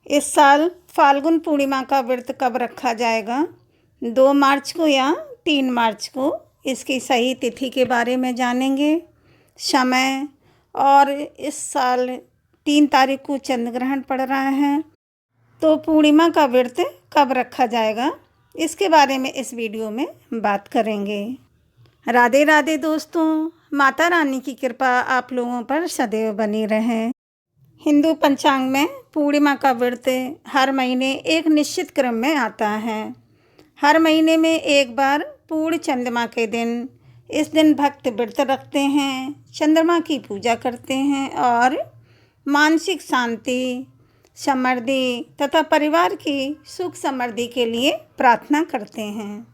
इस साल फाल्गुन पूर्णिमा का व्रत कब रखा जाएगा? 2 मार्च को या 3 मार्च को? इसकी सही तिथि के बारे में जानेंगे, समय, और इस साल 3 तारीख को चंद्र ग्रहण पड़ रहा है, तो पूर्णिमा का व्रत कब रखा जाएगा, इसके बारे में इस वीडियो में बात करेंगे। राधे राधे दोस्तों, माता रानी की कृपा आप लोगों पर सदैव बनी रहे। हिंदू पंचांग में पूर्णिमा का व्रत हर महीने एक निश्चित क्रम में आता है। हर महीने में एक बार पूर्ण चंद्रमा के दिन, इस दिन भक्त व्रत रखते हैं, चंद्रमा की पूजा करते हैं और मानसिक शांति, समृद्धि तथा परिवार की सुख समृद्धि के लिए प्रार्थना करते हैं।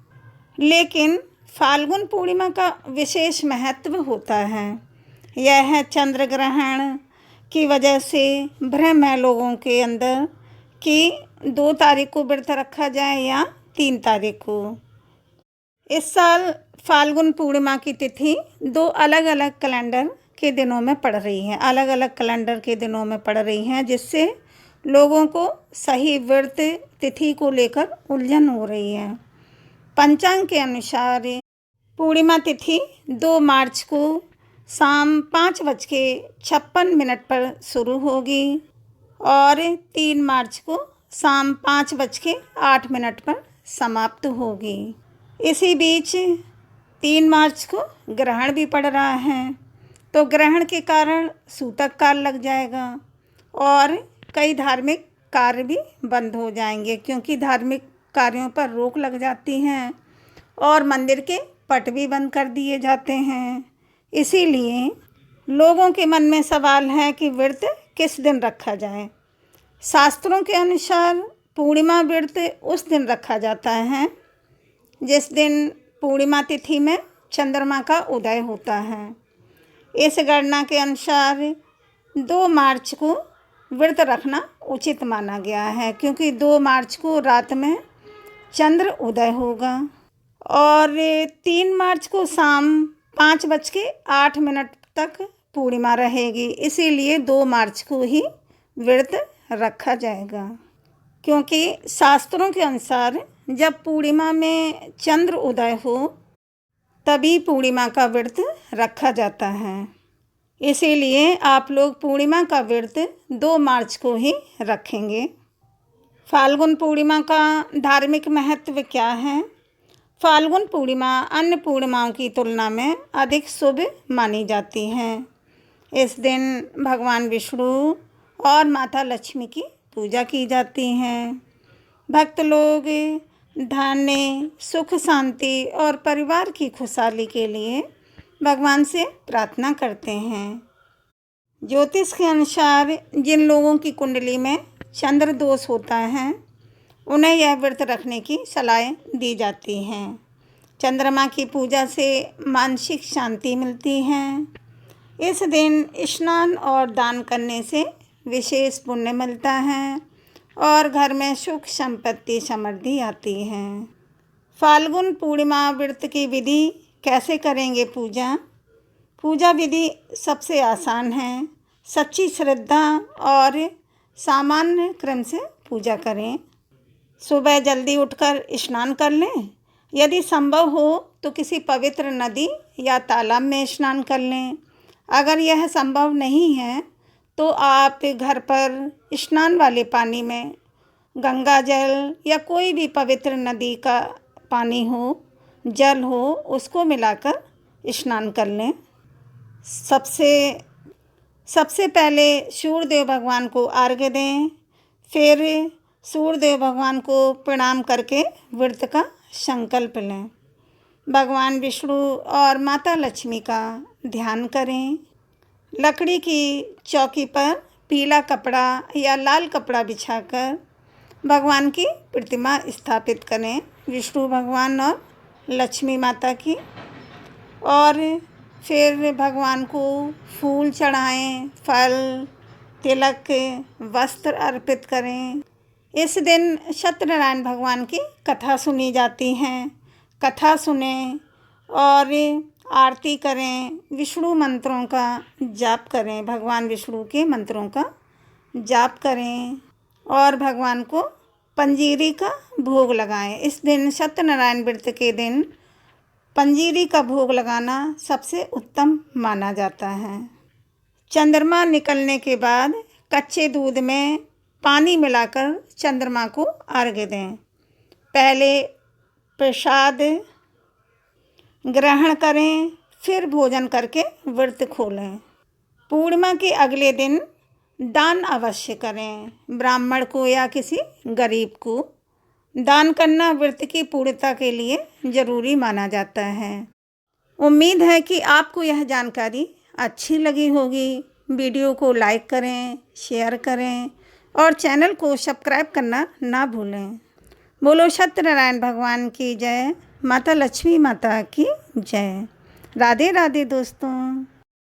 लेकिन फाल्गुन पूर्णिमा का विशेष महत्व होता है। यह है चंद्र ग्रहण की वजह से भ्रम है लोगों के अंदर कि 2 तारीख को व्रत रखा जाए या 3 तारीख को। इस साल फाल्गुन पूर्णिमा की तिथि 2 अलग अलग कैलेंडर के दिनों में पड़ रही है, अलग अलग कैलेंडर के दिनों में पड़ रही हैं, जिससे लोगों को सही व्रत तिथि को लेकर उलझन हो रही है। पंचांग के अनुसार पूर्णिमा तिथि 2 मार्च को शाम 5:56 पर शुरू होगी और 3 मार्च को शाम 5:08 पर समाप्त होगी। इसी बीच 3 मार्च को ग्रहण भी पड़ रहा है, तो ग्रहण के कारण सूतक काल लग जाएगा और कई धार्मिक कार्य भी बंद हो जाएंगे, क्योंकि धार्मिक कार्यों पर रोक लग जाती हैं और मंदिर के पट भी बंद कर दिए जाते हैं। इसीलिए लोगों के मन में सवाल है कि व्रत किस दिन रखा जाए। शास्त्रों के अनुसार पूर्णिमा व्रत उस दिन रखा जाता है जिस दिन पूर्णिमा तिथि में चंद्रमा का उदय होता है। इस गणना के अनुसार 2 मार्च को व्रत रखना उचित माना गया है, क्योंकि 2 मार्च को रात में चंद्र उदय होगा और 3 मार्च को शाम 5:08 तक पूर्णिमा रहेगी। इसीलिए 2 मार्च को ही व्रत रखा जाएगा, क्योंकि शास्त्रों के अनुसार जब पूर्णिमा में चंद्र उदय हो तभी पूर्णिमा का व्रत रखा जाता है। इसीलिए आप लोग पूर्णिमा का व्रत 2 मार्च को ही रखेंगे। फाल्गुन पूर्णिमा का धार्मिक महत्व क्या है? फाल्गुन पूर्णिमा अन्य पूर्णिमाओं की तुलना में अधिक शुभ मानी जाती है। इस दिन भगवान विष्णु और माता लक्ष्मी की पूजा की जाती है। भक्त लोग धन, सुख, शांति और परिवार की खुशहाली के लिए भगवान से प्रार्थना करते हैं। ज्योतिष के अनुसार जिन लोगों की कुंडली में चंद्र दोष होता है, उन्हें यह व्रत रखने की सलाह दी जाती है। चंद्रमा की पूजा से मानसिक शांति मिलती है। इस दिन स्नान और दान करने से विशेष पुण्य मिलता है और घर में सुख, संपत्ति, समृद्धि आती है। फाल्गुन पूर्णिमा व्रत की विधि कैसे करेंगे पूजा? पूजा विधि सबसे आसान है। सच्ची श्रद्धा और सामान्य क्रम से पूजा करें। सुबह जल्दी उठकर स्नान कर लें। यदि संभव हो तो किसी पवित्र नदी या तालाब में स्नान कर लें। अगर यह संभव नहीं है तो आप घर पर स्नान वाले पानी में गंगा जल या कोई भी पवित्र नदी का पानी हो, जल हो, उसको मिलाकर स्नान कर लें। सबसे पहले सूर्यदेव भगवान को अर्घ्य दें, फिर सूर्यदेव भगवान को प्रणाम करके व्रत का संकल्प लें। भगवान विष्णु और माता लक्ष्मी का ध्यान करें। लकड़ी की चौकी पर पीला कपड़ा या लाल कपड़ा बिछाकर भगवान की प्रतिमा स्थापित करें, विष्णु भगवान और लक्ष्मी माता की, और फिर भगवान को फूल चढ़ाएं, फल, तिलक, वस्त्र अर्पित करें। इस दिन सत्यनारायण भगवान की कथा सुनी जाती है। कथा सुने और आरती करें, विष्णु मंत्रों का जाप करें, भगवान विष्णु के मंत्रों का जाप करें और भगवान को पंजीरी का भोग लगाएं। इस दिन सत्यनारायण व्रत के दिन पंजीरी का भोग लगाना सबसे उत्तम माना जाता है। चंद्रमा निकलने के बाद कच्चे दूध में पानी मिलाकर चंद्रमा को अर्घ्य दें। पहले प्रसाद ग्रहण करें, फिर भोजन करके व्रत खोलें। पूर्णिमा के अगले दिन दान अवश्य करें। ब्राह्मण को या किसी गरीब को दान करना व्रत की पूर्णता के लिए ज़रूरी माना जाता है। उम्मीद है कि आपको यह जानकारी अच्छी लगी होगी। वीडियो को लाइक करें, शेयर करें और चैनल को सब्सक्राइब करना ना भूलें। बोलो सत्यनारायण भगवान की जय, माता लक्ष्मी माता की जय। राधे राधे दोस्तों।